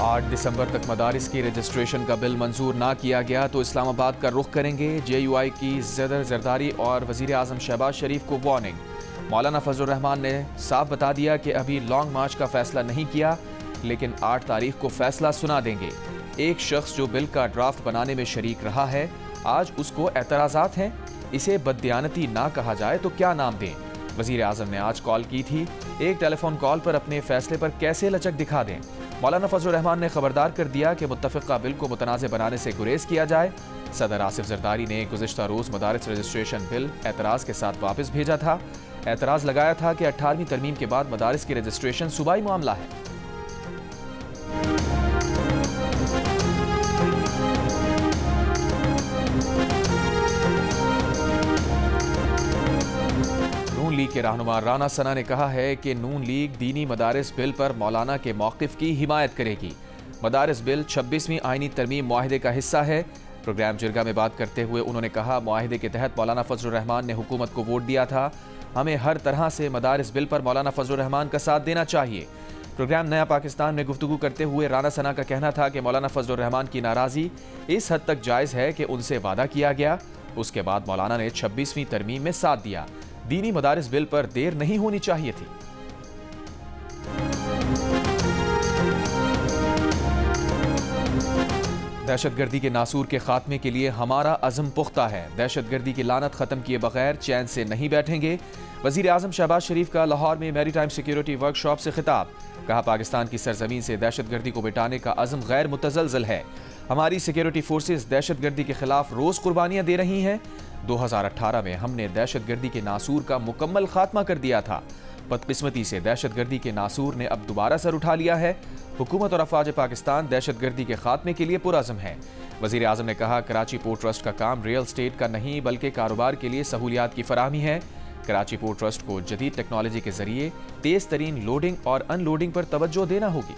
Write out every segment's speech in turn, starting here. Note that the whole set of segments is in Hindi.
8 दिसंबर तक मदारिस की रजिस्ट्रेशन का बिल मंजूर ना किया गया तो इस्लामाबाद का रुख करेंगे। JUI की ज़ैदर ज़रदारी और वज़ीर आज़म शहबाज शरीफ को वार्निंग। मौलाना फजलुर रहमान ने साफ बता दिया कि अभी लॉन्ग मार्च का फैसला नहीं किया, लेकिन 8 तारीख को फैसला सुना देंगे। एक शख्स जो बिल का ड्राफ्ट बनाने में शरीक रहा है, आज उसको एतराज़ात हैं। इसे बददियानती ना कहा जाए तो क्या नाम दें? वज़ीर आज़म ने आज कॉल की थी। एक टेलीफोन कॉल पर अपने फैसले पर कैसे लचक दिखा दें? मौलाना फजलुर रहमान ने खबरदार कर दिया कि मुत्तफ़िक़ा बिल को मुतनाज़ बनाने से गुरेज किया जाए। सदर आसिफ जरदारी ने गुज़िश्ता रोज़ मदारिस रजिस्ट्रेशन बिल एतराज़ के साथ वापस भेजा था। एतराज़ लगाया था कि 18वीं तरमीम के बाद मदारिस की रजिस्ट्रेशन सूबाई मामला है। नून लीग के रहनुमा राना सना ने कहा है कि नून लीग दीनी मदारिस बिल पर मौलाना के मौक़िफ़ की हिमायत करेगी। मदारिस बिल 26वीं आईनी तरमीम मुआहिदे का हिस्सा है। प्रोग्राम जिरगा में बात करते हुए उन्होंने कहा, मुआहिदे के तहत मौलाना फजलुर रहमान ने हुकूमत को वोट दिया था। हमें हर तरह से मदारिस बिल पर मौलाना फजलुर रहमान का साथ देना चाहिए। प्रोग्राम नया पाकिस्तान में गुफ्तगू करते हुए राना सना का कहना था कि मौलाना फजलुर रहमान की नाराज़ी इस हद तक जायज़ है कि उनसे वादा किया गया, उसके बाद मौलाना ने 26वीं तरमीम में साथ दिया। दीनी मदारिस बिल पर देर नहीं होनी चाहिए थी। दहशतगर्दी के नासूर के खात्मे के लिए हमारा अज़म पुख्ता है। दहशतगर्दी की लानत खत्म किए बगैर चैन से नहीं बैठेंगे। वज़ीर आज़म शहबाज शरीफ का लाहौर में मैरीटाइम सिक्योरिटी वर्कशॉप से खिताब। कहा, पाकिस्तान की सरजमीन से दहशतगर्दी को मिटाने का अज़म गैर मुतज़लज़ल है। हमारी सिक्योरिटी फोर्सेस दहशतगर्दी के खिलाफ रोज़ कुर्बानियाँ दे रही हैं। 2018 में हमने दहशतगर्दी के नासूर का मुकम्मल खात्मा कर दिया था। बदकिस्मती से दहशतगर्दी के नासूर ने अब दोबारा सर उठा लिया है। हुकूमत और अफवाज पाकिस्तान दहशतगर्दी के खात्मे के लिए पुरअज़म है। वज़ीर आज़म ने कहा, कराची पोर्ट ट्रस्ट का काम रियल स्टेट का नहीं बल्कि कारोबार के लिए सहूलियात की फराहमी है। कराची पोर्ट ट्रस्ट को जदीद टेक्नोलॉजी के जरिए तेज तरीन लोडिंग और अनलोडिंग पर तवज्जो देना होगी।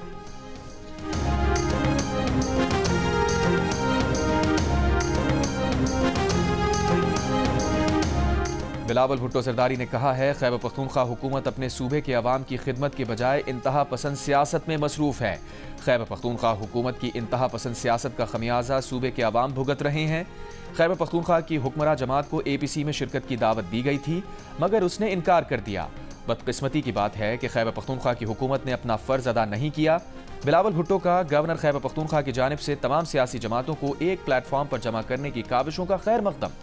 बिलावल भुट्टो जरदारी ने कहा है, खैबर पख्तूनख्वा हुकूमत अपने सूबे के अवाम की खिदमत के बजाय इंतहा पसंद सियासत में मसरूफ़ है। खैबर पख्तूनख्वा हुकूमत की इंतहा पसंद सियासत का खमियाजा सूबे के अवाम भुगत रहे हैं। खैबर पख्तूनख्वा की हुक्मरान जमात को APC में शिरकत की दावत दी गई थी, मगर उसने इनकार कर दिया। बदकिस्मती की बात है कि खैबर पख्तूनख्वा की हुकूमत ने अपना फ़र्ज अदा नहीं किया। बिलावल भुट्टो का गवर्नर खैबर पख्तूनख्वा की जानिब से तमाम सियासी जमातों को एक प्लेटफॉर्म पर जमा करने की काविशों का खैर मकदम।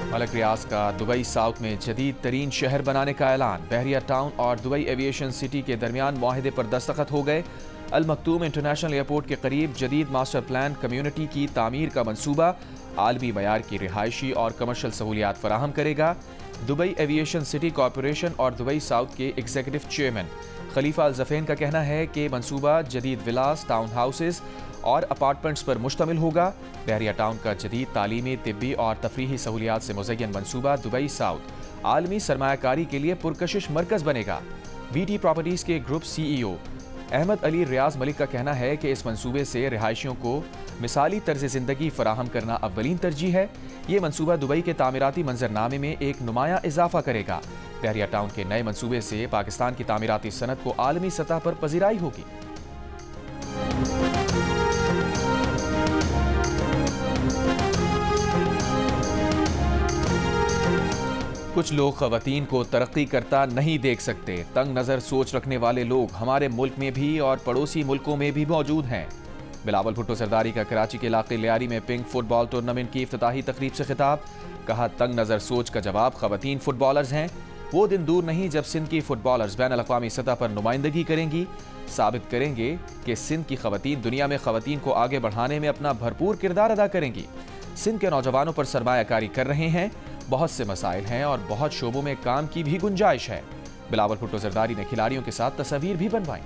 मलक रियाज का दुबई साउथ में जदीद तरीन शहर बनाने का ऐलान। बहरिया टाउन और दुबई एविएशन सिटी के दरमियान मुआहिदे पर दस्तखत हो गए। अल मखतूम इंटरनेशनल एयरपोर्ट के करीब जदीद मास्टर प्लान कम्युनिटी की तामीर का मंसूबा आलमी मयार की रिहायशी और कमर्शल सहूलियात फराहम करेगा। दुबई एविएशन सिटी कॉरपोरेशन और दुबई साउथ के एग्जीक्यूटिव चेयरमैन खलीफा अल ज़फ़ेन का कहना है कि मंसूबा जदीद विलास, टाउन हाउसेस और अपार्टमेंट्स पर मुश्तमिल होगा। बहरिया टाउन का जदीद तालीमी, तिब्बी और तफरीही सहूलियात से मुज़य्यन मंसूबा दुबई साउथ आलमी सरमायाकारी के लिए पुरकशिश मरकज़ बनेगा। BT प्रॉपर्टीज़ के ग्रुप CEO अहमद अली रियाज मलिक का कहना है कि इस मंसूबे से रिहायशियों को मिसाली तर्ज ज़िंदगी फराहम करना अव्वलीन तरजीह है। ये मंसूबा दुबई के तामीराती मंजरनामे में एक नुमाया इजाफा करेगा। बहरिया टाउन के नए मंसूबे से पाकिस्तान की तामीराती सनत को आलमी सतह पर पजीराई होगी। कुछ लोग ख़वातीन को तरक्की करता नहीं देख सकते। तंग नज़र सोच रखने वाले लोग हमारे मुल्क में भी और पड़ोसी मुल्कों में भी मौजूद हैं। बिलावल भुट्टो जरदारी का कराची के इलाके लियारी में पिंक फुटबॉल टूर्नामेंट की इफ्तिताही तकरीब से खिताब। कहा, तंग नज़र सोच का जवाब ख़वातीन फुटबॉलर्स हैं। वो दिन दूर नहीं जब सिंध की फुटबॉलर्स बैनुल अक़वामी सतह पर नुमाइंदगी करेंगी। साबित करेंगे कि सिंध की ख़वातीन दुनिया में ख़वातीन को आगे बढ़ाने में अपना भरपूर किरदार अदा करेंगी। सिंध के नौजवानों पर सरमायाकारी कर रहे हैं। बहुत से मसाइल हैं और बहुत शोबों में काम की भी गुंजाइश है। बिलावल भुट्टो जरदारी ने खिलाड़ियों के साथ तस्वीर भी बनवाई।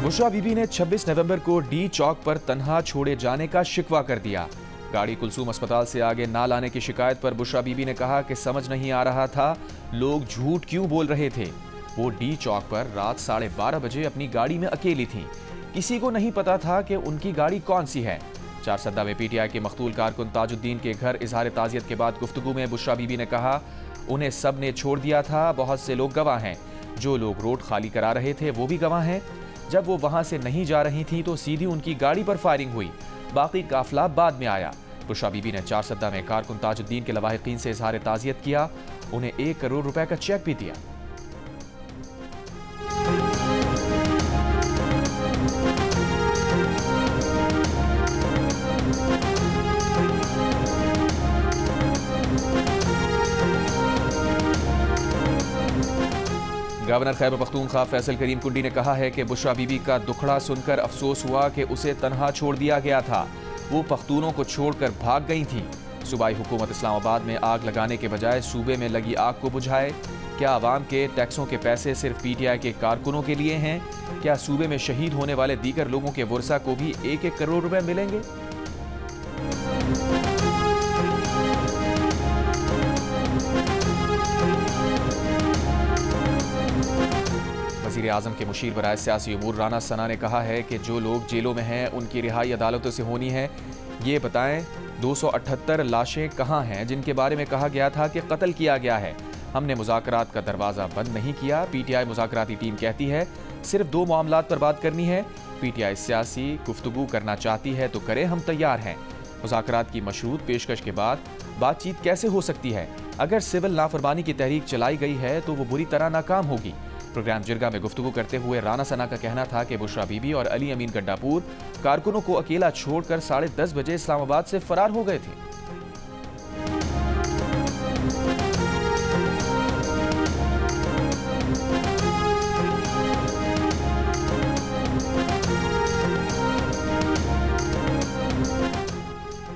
बुशरा बीबी ने 26 नवंबर को डी चौक पर तन्हा छोड़े जाने का शिकवा कर दिया। गाड़ी कुलसूम अस्पताल से आगे ना लाने की शिकायत पर बुशरा बीबी ने कहा कि समझ नहीं आ रहा था लोग झूठ क्यों बोल रहे थे। वो डी चौक पर रात 12:30 बजे अपनी गाड़ी में अकेली थीं। किसी को नहीं पता था कि उनकी गाड़ी कौन सी है। चारसद्दा में पीटीआई के मकतूल कारकुन ताजुद्दीन के घर इजहार ताज़ियत के बाद गुफ्तगू में बुशरा बीबी ने कहा, उन्हें सब ने छोड़ दिया था। बहुत से लोग गवाह हैं। जो लोग रोड खाली करा रहे थे वो भी गवाह हैं। जब वो वहां से नहीं जा रही थी तो सीधी उनकी गाड़ी पर फायरिंग हुई। बाकी काफिला बाद में आया। बुशरा बीबी ने चारसद्दा में कारकुन ताजुद्दीन के लवाहिकीन से इजहार ताज़ियत किया। उन्हें 1 करोड़ रुपए का चेक भी दिया। गवर्नर खैबर पख्तूनख्वा फैसल करीम कुंडी ने कहा है कि बुशरा बीबी का दुखड़ा सुनकर अफसोस हुआ कि उसे तनहा छोड़ दिया गया था। वो पख्तूनों को छोड़कर भाग गई थी। सूबाई हुकूमत इस्लामाबाद में आग लगाने के बजाय सूबे में लगी आग को बुझाए। क्या आवाम के टैक्सों के पैसे सिर्फ पीटीआई के कारकुनों के लिए हैं? क्या सूबे में शहीद होने वाले दीगर लोगों के वर्सा को भी 1-1 करोड़ रुपए मिलेंगे? वज़ीर आज़म के मुशीर बराए सियासी उमूर राना सना ने कहा है कि जो लोग जेलों में हैं उनकी रिहाई अदालतों से होनी है। ये बताएं 278 लाशें कहाँ हैं जिनके बारे में कहा गया था कि कत्ल किया गया है। हमने मुज़ाकरात का दरवाज़ा बंद नहीं किया। पीटीआई मुज़ाकराती टीम कहती है सिर्फ 2 मामलात पर बात करनी है। पीटीआई सियासी गुफ्तगू करना चाहती है तो करे, हम तैयार हैं। मुज़ाकरात की मशरूत पेशकश के बाद बातचीत कैसे हो सकती है? अगर सिविल नाफरमानी की तहरीक चलाई गई है तो वो बुरी तरह नाकाम होगी। प्रोग्राम जिरगा में गुफ्तगू करते हुए राना सना का कहना था कि बुशरा बीबी और अली अमीन गड्डापुर कारकुनों को अकेला छोड़कर 10:30 बजे इस्लामाबाद से फरार हो गए थे।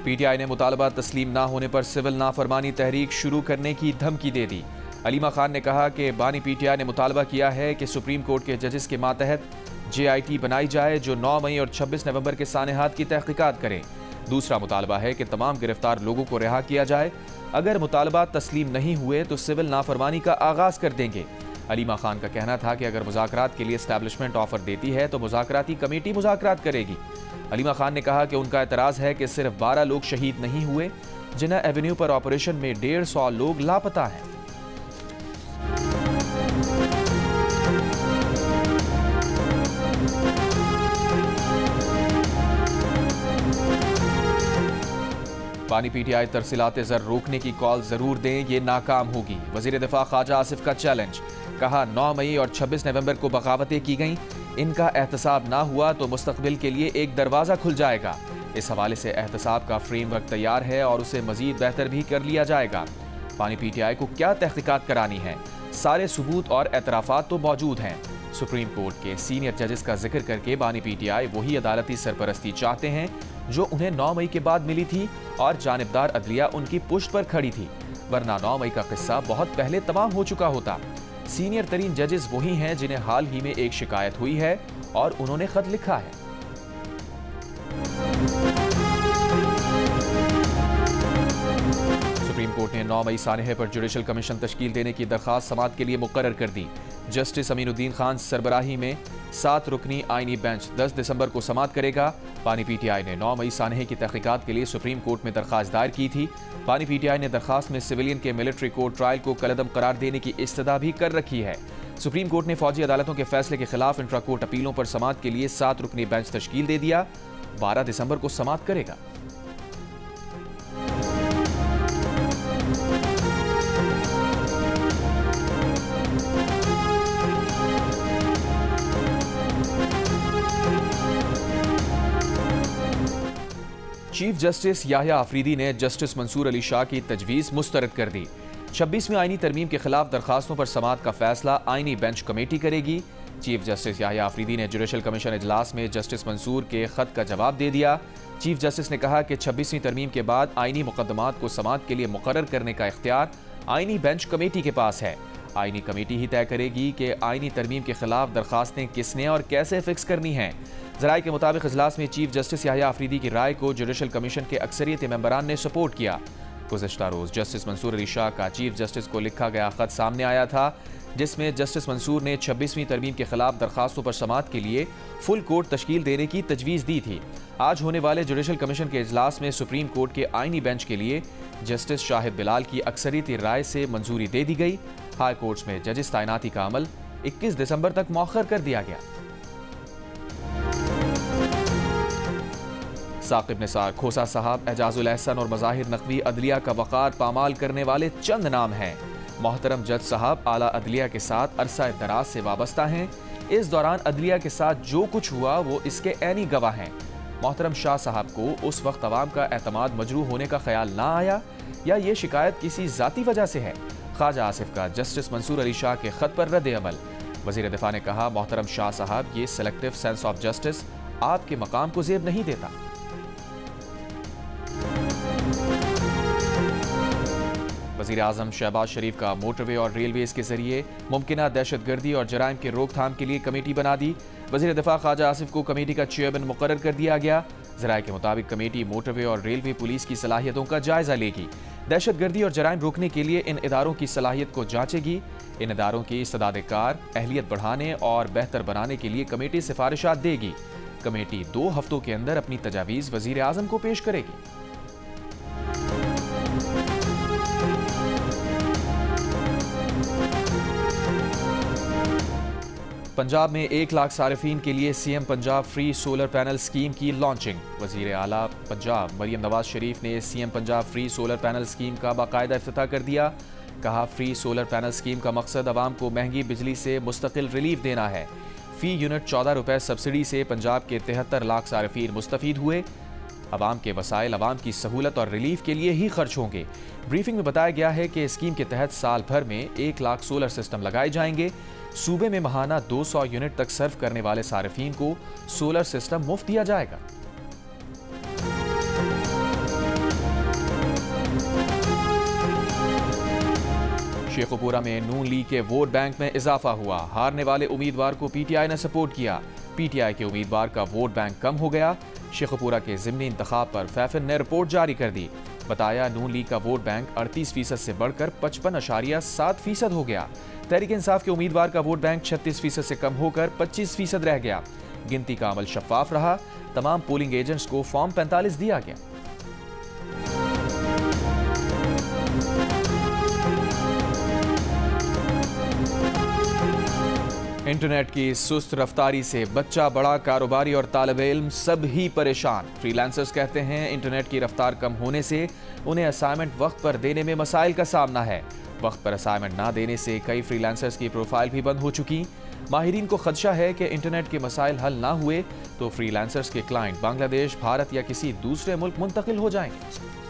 पीटीआई ने मुतालबा तस्लीम ना होने पर सिविल नाफरमानी तहरीक शुरू करने की धमकी दे दी। अलीमा खान ने कहा कि बानी पीटीआई ने मुतालबा किया है कि सुप्रीम कोर्ट के जजेस के मातहत JIT बनाई जाए जो 9 मई और 26 नवंबर के सानेहात की तहकीकात करें। दूसरा मुतालबा है कि तमाम गिरफ्तार लोगों को रिहा किया जाए। अगर मुतालबा तस्लीम नहीं हुए तो सिविल नाफरमानी का आगाज कर देंगे। अलीमा खान का कहना था कि अगर मुज़ाकरात के लिए एस्टैब्लिशमेंट ऑफर देती है तो मुज़ाकराती कमेटी मुज़ाकरात करेगी। अलीमा खान ने कहा कि उनका एतराज़ है कि सिर्फ 12 लोग शहीद नहीं हुए। जिन्ना एवेन्यू पर ऑपरेशन में 150 लोग लापता हैं। बानी पीटीआई तरसीलात ज़र रोकने की कॉल जरूर दें, ये नाकाम होगी। वजीर दिफा ख्वाजा आसिफ का चैलेंज। कहा 9 मई और 26 नवंबर को बगावतें की गईं। इनका एहतसाब ना हुआ तो मुस्तकबिल के लिए एक दरवाज़ा खुल जाएगा। इस हवाले से एहतसाब का फ्रेमवर्क तैयार है और उसे मजीद बेहतर भी कर लिया जाएगा। बानी पीटीआई को क्या तहकीकात करानी है? सारे सबूत और एतराफ़ात तो मौजूद हैं। सुप्रीम कोर्ट के सीनियर जजेस का जिक्र करके बानी पीटीआई वही अदालती सरपरस्ती चाहते हैं जो उन्हें 9 मई के बाद मिली थी और जानिबदार अदलिया उनकी पुष्ट पर खड़ी थी, वरना 9 मई का किस्सा बहुत पहले तमाम हो चुका होता। सीनियर तरीन जजेस वही हैं जिन्हें हाल ही में एक शिकायत हुई है और उन्होंने खत लिखा है। सुप्रीम कोर्ट ने 9 मई सानहे पर जुडिशल कमीशन तश्कील देने की दरख्वास्त समाअत के लिए मुकर्रर कर दी। जस्टिस अमीनुद्दीन खान सरबराही में 7 रुकनी आईनी बेंच 10 दिसंबर को समाअत करेगा। बानी पीटीआई ने 9 मई सानहे की तहकीकात के लिए सुप्रीम कोर्ट में दरख्वास्त दायर की थी। बानी पीटीआई ने दरख्वास्त में सिविलियन के मिलिट्री कोर्ट ट्रायल को कलअदम करार देने की इस्तदा भी कर रखी है। सुप्रीम कोर्ट ने फौजी अदालतों के फैसले के खिलाफ इंट्रा कोर्ट अपीलों पर समाअत के लिए 7 रुकनी बेंच तश्कील दे दिया। 12 दिसंबर को समाअत करेगा। चीफ जस्टिस याह्या आफरीदी ने जस्टिस मंसूर अली शाह की तजवीज़ मुस्तरद कर दी। 26वीं आईनी तरमीम के खिलाफ दरखास्तों पर समाअत का फैसला आईनी बेंच कमेटी करेगी। चीफ जस्टिस याह्या आफरीदी ने जुडिशल कमीशन इजलास में जस्टिस मंसूर के खत का जवाब दे दिया। चीफ जस्टिस ने कहा कि 26वीं तरमीम के बाद आईनी मुकदमात को समाअत के लिए मुकर्रर करने का इख्तियार आईनी बेंच कमेटी के पास है। आईनी कमेटी ही तय करेगी कि आईनी तरमीम के खिलाफ दरखास्तें किसने और कैसे फिक्स करनी हैं। ज़राए के मुताबिक इजलास में चीफ जस्टिस याह्या आफरीदी की राय को जुडिशल कमीशन के अक्सरियत मेंबरान ने सपोर्ट किया। गुज़श्ता रोज़ जस्टिस मंसूर अली शाह का चीफ जस्टिस को लिखा गया खत सामने आया था जिसमें जस्टिस मंसूर ने 26वीं तरमीम के खिलाफ दरखास्तों पर समाअत के लिए फुल कोर्ट तश्कील देने की तजवीज़ दी थी। आज होने वाले जुडिशल कमीशन के इजलास में सुप्रीम कोर्ट के आईनी बेंच के लिए जस्टिस शाहिद बिलाल की अक्सरियती राय से मंजूरी दे दी गई। हाई कोर्ट्स में जजिस तैनाती का अमल 21 दिसंबर तक मौखर कर दिया गया। साकिब निसार, खोसा साहब, एजाजुल एहसन और मज़ाहिर नकवी अदलिया का वक़ार पामाल करने वाले चंद नाम हैं। मोहतरम जज साहब आला अदलिया के साथ अरसा दराज से वाबस्ता हैं। इस दौरान अदलिया के साथ जो कुछ हुआ वो इसके ऐनी गवाह हैं। मोहतरम शाह साहब को उस वक्त अवाम का एतमाद मजरूह होने का ख्याल ना आया या ये शिकायत किसी ज़ाती वजह से है। ख्वाजा आसिफ का जस्टिस मंसूर अली शाह के खत पर रद्द अमल। वज़ीर दिफा ने कहा, मोहतरम शाह साहब, ये सेलेक्टिव सेंस ऑफ जस्टिस आपके मकाम को ज़ेब नहीं देता। वज़ीर आज़म शहबाज शरीफ का मोटरवे और रेलवेज के जरिए मुमकिना दहशतगर्दी और जराइम के रोकथाम के लिए कमेटी बना दी। वज़ीर दिफा ख्वाजा आसिफ को कमेटी का चेयरमैन मुकर्रर कर दिया गया। ज़राए के मुताबिक कमेटी मोटरवे और रेलवे पुलिस की सलाहियतों का जायजा लेगी। दहशतगर्दी और जराइम रोकने के लिए इन इदारों की सलाहियत को जांचेगी। इन इदारों की इस्तेदाद-ए-कार अहलियत बढ़ाने और बेहतर बनाने के लिए कमेटी सिफारिशात देगी। कमेटी 2 हफ्तों के अंदर अपनी तजावीज़ वज़ीर आज़म को पेश करेगी। पंजाब में 1 लाख सारिफीन के लिए CM Punjab free solar panel scheme की लॉन्चिंग। वज़ीर आला पंजाब मरियम नवाज शरीफ ने CM Punjab free solar panel scheme का बाकायदा इफ्तिताह कर दिया। कहा, फ्री सोलर पैनल स्कीम का मकसद आवाम को महंगी बिजली से मुस्तकिल रिलीफ देना है। फी यूनिट 14 रुपए सब्सिडी से पंजाब के 73 लाख सारिफीन मुस्तफीद हुए। अवाम के वसाइल अवाम की सहूलत और रिलीफ के लिए ही खर्च होंगे। ब्रीफिंग में बताया गया है कि स्कीम के तहत साल भर में 1 लाख सोलर सिस्टम लगाए जाएंगे। सूबे में महाना 200 यूनिट तक सर्व करने वाले सारिफीन को सोलर सिस्टम मुफ्त दिया जाएगा। शेखुपुरा में नून लीग के वोट बैंक में इजाफा हुआ। हारने वाले उम्मीदवार को पीटीआई ने सपोर्ट किया। पीटीआई के उम्मीदवार का वोट बैंक कम हो गया। शेखुपुरा के ज़िमनी इंतखाब पर फैफिन ने रिपोर्ट जारी कर दी। बताया, नून लीग का वोट बैंक 38% से बढ़कर 55.7% हो गया। तहरीक इंसाफ के उम्मीदवार का वोट बैंक 36% से कम होकर 25% रह गया। गिनती का अमल शफाफ रहा। तमाम पोलिंग एजेंट्स को फॉर्म 45 दिया गया। इंटरनेट की सुस्त रफ्तारी से बच्चा, बड़ा, कारोबारी और तालिबे इल्म सब ही परेशान। फ्रीलांसर्स कहते हैं, इंटरनेट की रफ्तार कम होने से उन्हें असाइनमेंट वक्त पर देने में मसाइल का सामना है। वक्त पर असाइनमेंट ना देने से कई फ्रीलांसर्स की प्रोफाइल भी बंद हो चुकी। माहिरीन को खदशा है कि इंटरनेट के मसाइल हल ना हुए तो फ्रीलांसर्स के क्लाइंट बांग्लादेश, भारत या किसी दूसरे मुल्क मुंतकिल हो जाएंगे।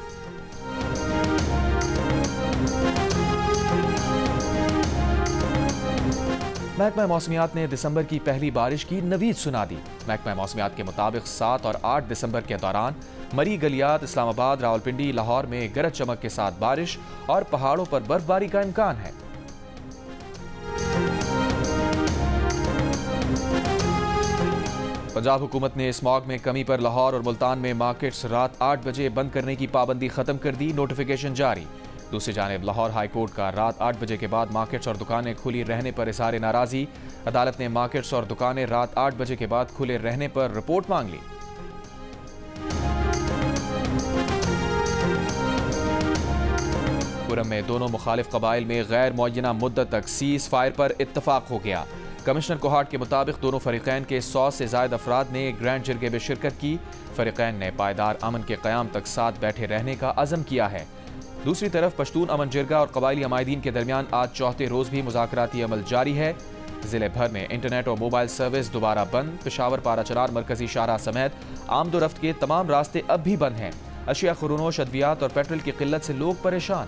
महकमा मौसमियात ने दिसंबर की पहली बारिश की नवीद सुना दी। महकमा मौसमियात के मुताबिक 7 और 8 दिसंबर के दौरान मरी, गलियात, इस्लामाबाद, रावलपिंडी, लाहौर में गरज चमक के साथ बारिश और पहाड़ों पर बर्फबारी का इम्कान है। पंजाब हुकूमत ने स्मॉग में कमी पर लाहौर और मुल्तान में मार्केट्स रात 8 बजे बंद करने की पाबंदी खत्म कर दी। नोटिफिकेशन जारी। दूसरी जानिब लाहौर हाई कोर्ट का रात 8 बजे के बाद मार्केट्स और दुकानें खुली रहने पर इज़हार नाराज़गी। अदालत ने मार्केट्स और दुकानें रात 8 बजे के बाद खुले रहने पर रिपोर्ट मांग ली। पुरम में दोनों मुखालिफ कबाइल में गैर मुअय्यना मुद्दत तक सीज फायर पर इत्तफाक हो गया। कमिश्नर कोहाट के मुताबिक दोनों फरीकैन के 100 से ज़ायद अफराद ने ग्रैंड जिरगे में शिरकत की। फरीकैन ने पायदार अमन के क़याम तक साथ बैठे रहने का अज़म किया है। दूसरी तरफ पश्तून अमन जिरगा और कबायली अमायदीन के दरमियान आज चौथे रोज़ भी मुज़ाकराती अमल जारी है। ज़िले भर में इंटरनेट और मोबाइल सर्विस दोबारा बंद। पेशावर, पाराचरार, मरकजी शाहराह समेत आमदोरफ्त के तमाम रास्ते अब भी बंद हैं। अशिया, खुरूनोश, अद्वियात और पेट्रोल की किल्लत से लोग परेशान।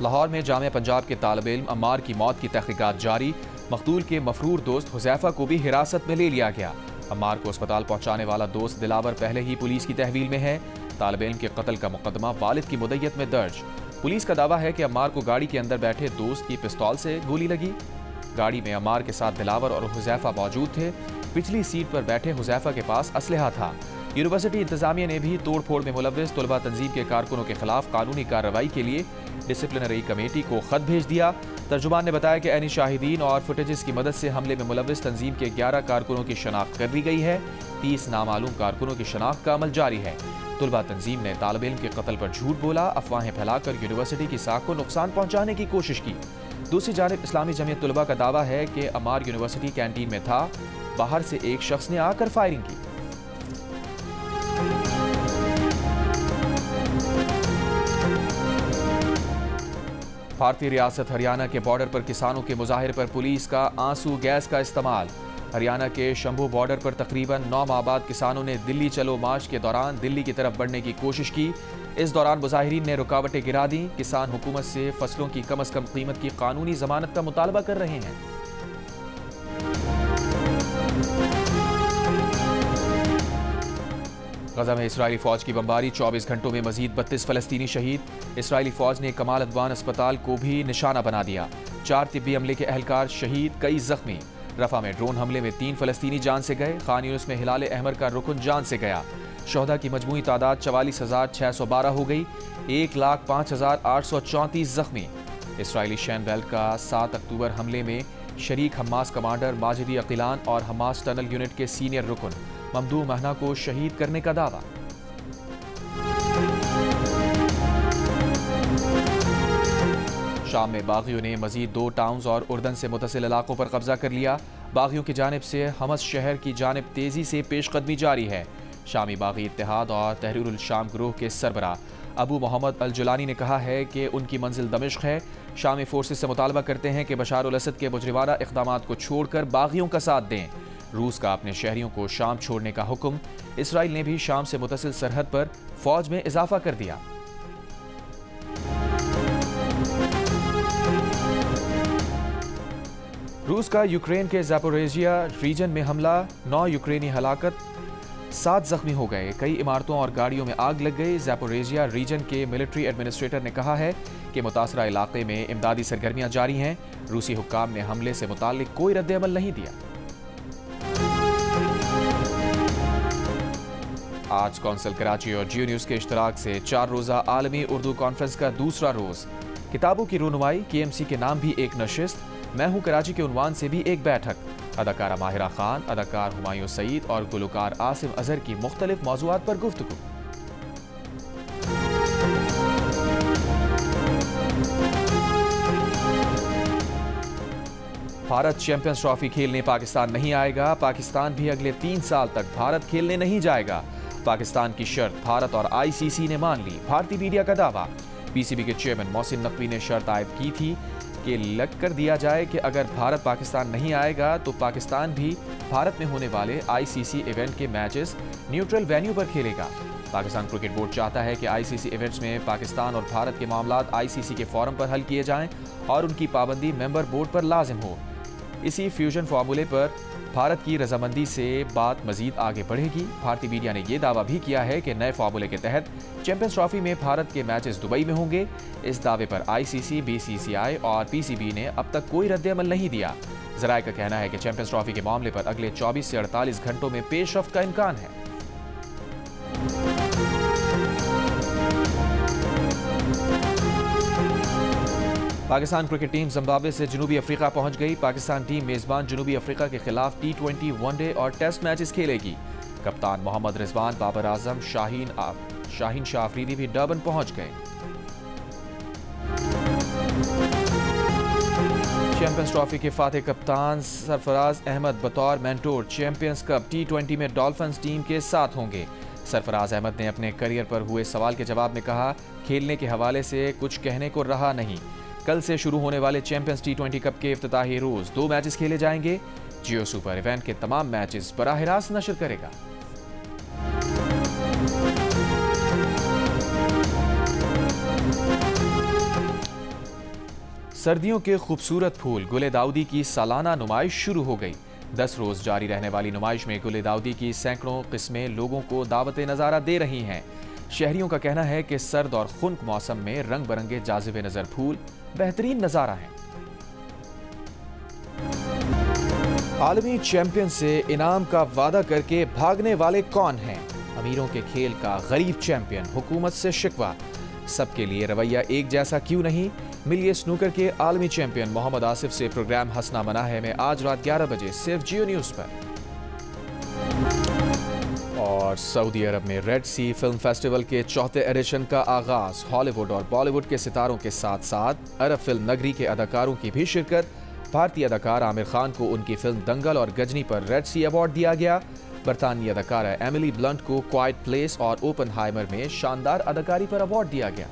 लाहौर में जामिया पंजाब के तालिबे इल्म अम्मार की मौत की तहकीकात जारी। मकतूल के मफरूर दोस्त हुज़ैफा को भी हिरासत में ले लिया गया। अम्मार को अस्पताल पहुंचाने वाला दोस्त दिलावर पहले ही पुलिस की तहवील में है। तालिबे इल्म के कत्ल का मुकदमा वालिद की मुद्दत में दर्ज। पुलिस का दावा है कि अम्मार को गाड़ी के अंदर बैठे दोस्त की पिस्तौल से गोली लगी। गाड़ी में अम्मार के साथ दिलावर और हुज़ैफा मौजूद थे। पिछली सीट पर बैठे हुजैफा के पास असलहा था। यूनिवर्सिटी इंतजामिया ने भी तोड़फोड़ में मुलव्विस तुलबा तंजीम के कारकुनों के खिलाफ कानूनी कार्रवाई के लिए डिसिप्लिनरी कमेटी को खत भेज दिया। तर्जुमान ने बताया कि ऐनी शाहिदीन और फुटेजेस की मदद से हमले में मुलव्विस तंजीम के 11 कारकुनों की शनाख्त कर ली गई है। 30 नामालूम कारकुनों की शनाख्त का अमल जारी है। तुलबा तंजीम ने तालिब इल्म के कत्ल पर झूठ बोला, अफवाहें फैलाकर यूनिवर्सिटी की साख को नुकसान पहुंचाने की कोशिश की। दूसरी जानिब इस्लामी जमीयत तुलबा का दावा है कि अमार यूनिवर्सिटी कैंटीन में था, बाहर से एक शख्स ने आकर फायरिंग की। भारतीय रियासत हरियाणा के बॉर्डर पर किसानों के मुजाहिरे पर पुलिस का आंसू गैस का इस्तेमाल। हरियाणा के शंभू बॉर्डर पर तकरीबन 9 माह बाद किसानों ने दिल्ली चलो मार्च के दौरान दिल्ली की तरफ बढ़ने की कोशिश की। इस दौरान मुजाहिरीन ने रुकावटें गिरा दी। किसान हुकूमत से फसलों की कम से कम कीमत की कानूनी जमानत का मुतालबा कर रहे हैं। गजा में इसराइली फौज की बमबारी, 24 घंटों में मजीद 32 फलस्तीनी शहीद। इसराइली फौज ने कमाल अदवान अस्पताल को भी निशाना बना दिया। 4 तिब्बी अमले के एहलकार शहीद, कई जख्मी। रफा में ड्रोन हमले में 3 फलस्तीनी जान से गए। खान यूनिस में हिलाल अहमर का रुकन जान से गया। शोहदा की मजमूई तादाद 44,612 हो गई। 1,05,834 जख्मी। इसराइली शैन बेल्ट का 7 अक्टूबर हमले में शरीक हमास कमांडर माजिदी अकीलान और हमास टनल यूनिट के सीनियर रुकन ममदू महना को शहीद करने का दावा। शाम में बागियों ने मजीद 2 टाउन्स और उर्दन से मुतसिल इलाकों पर कब्जा कर लिया। बागियों की जानिब से हमस शहर की जानिब तेजी से पेशकदमी जारी है। शामी बागी इत्तेहाद और तहरीरुल शाम ग्रोह के सरबराह अबू मोहम्मद अल जुलानी ने कहा है कि उनकी मंजिल दमिश्क है। शामी फोर्सेस से मुतालबा करते हैं कि बशार उल असद के मुजरिमाना इक़दामात को छोड़कर बागियों का साथ दें। रूस का अपने शहरियों को शाम छोड़ने का हुक्म। इसराइल ने भी शाम से मुतसिल सरहद पर फौज में इजाफा कर दिया। रूस का यूक्रेन के ज़ैपोरिजिया रीजन में हमला, 9 यूक्रेनी हलाकत, 7 जख्मी हो गए। कई इमारतों और गाड़ियों में आग लग गई। ज़ैपोरिजिया रीजन के मिलिट्री एडमिनिस्ट्रेटर ने कहा है कि मुतासरा इलाके में इमदादी सरगर्मियां जारी हैं। रूसी हुक्काम ने हमले से मुताल्लिक कोई रद्द-ए-अमल नहीं दिया। आज कौंसिल कराची और जियो न्यूज़ के इश्तराक से 4 रोज़ा आलमी उर्दू कॉन्फ्रेंस का दूसरा रोज़। किताबों की रूनुमाई, KMC के नाम भी एक नशिस्त, मैं हूँ कराची के उन्वान से भी एक बैठक। अदाकारा माहिरा खान, अदाकार हुमायूं सईद और गुलकार आसिम अजहर की मुख्तलिफ मौज़ूआत पर गुफ्तगू। भारत चैंपियंस ट्रॉफी खेलने पाकिस्तान नहीं आएगा। पाकिस्तान भी अगले 3 साल तक भारत खेलने नहीं जाएगा। पाकिस्तान की शर्त भारत और ICC ने मान ली। भारतीय मीडिया का दावा। PCB के चेयरमैन मोहसिन नकवी ने शर्त आयद की थी कि लग कर दिया जाए कि अगर भारत पाकिस्तान नहीं आएगा तो पाकिस्तान भी भारत में होने वाले ICC इवेंट के मैचेस न्यूट्रल वेन्यू पर खेलेगा। पाकिस्तान क्रिकेट बोर्ड चाहता है कि ICC इवेंट्स में पाकिस्तान और भारत के मामलात ICC के फोरम पर हल किए जाएं और उनकी पाबंदी मेंबर बोर्ड पर लाजिम हो। इसी फ्यूजन फार्मूले पर भारत की रजामंदी से बात मजीद आगे बढ़ेगी। भारतीय मीडिया ने यह दावा भी किया है कि नए फार्मूले के तहत चैंपियंस ट्रॉफी में भारत के मैचेस दुबई में होंगे। इस दावे पर ICC, BCCI और PCB ने अब तक कोई रद्द-ए-अमल नहीं दिया। ज़राए का कहना है कि चैंपियंस ट्रॉफी के मामले पर अगले 24 से 48 घंटों में पेशरफ्त का इम्कान है। पाकिस्तान क्रिकेट टीम जिम्बाब्वे से जनूबी अफ्रीका पहुंच गई। पाकिस्तान टीम मेजबान जनूबी अफ्रीका के खिलाफ T20 वनडे और टेस्ट मैचेस खेलेगी। कप्तान मोहम्मद रिजवान, बाबर आजम, शाहीन शाह अफरीदी भी डर्बन पहुंच गए। चैंपियंस ट्रॉफी के फातेह कप्तान सरफराज अहमद बतौर मेंटोर चैंपियंस कप T20 में डॉल्फिन्स टीम के साथ होंगे। सरफराज अहमद ने अपने करियर पर हुए सवाल के जवाब में कहा, खेलने के हवाले से कुछ कहने को रहा नहीं। कल से शुरू होने वाले चैंपियंस T20 कप के इफ्तिताही रोज 2 मैचेस खेले जाएंगे। जियो सुपर इवेंट के तमाम मैचेस बराह रास्त नशर करेगा। सर्दियों के खूबसूरत फूल गुले दाऊदी की सालाना नुमाइश शुरू हो गई। 10 रोज जारी रहने वाली नुमाइश में गुले दाऊदी की सैकड़ों किस्में लोगों को दावत नज़ारा दे रही हैं। शहरियों का कहना है कि सर्द और खुनक मौसम में रंग बिरंगे जाज़िबे नज़र फूल बेहतरीन नज़ारा है। आलमी चैंपियन से इनाम का वादा करके भागने वाले कौन हैं? अमीरों के खेल का गरीब चैंपियन, हुकूमत से शिकवा। सबके लिए रवैया एक जैसा क्यों नहीं? मिलिए स्नूकर के आलमी चैंपियन मोहम्मद आसिफ से प्रोग्राम हंसना मना है में आज रात 11 बजे सिर्फ जियो न्यूज़ पर। और सऊदी अरब में रेड सी फिल्म फेस्टिवल के चौथे एडिशन का आगाज। हॉलीवुड और बॉलीवुड के सितारों के साथ साथ अरब फिल्म नगरी के अदाकारों की भी शिरकत। भारतीय अदाकार आमिर खान को उनकी फिल्म दंगल और गजनी पर रेड सी अवार्ड दिया गया। बरतानी अदाकारा एमिली ब्लंट को क्वाइट प्लेस और ओपनहाइमर में शानदार अदाकारी पर अवार्ड दिया गया।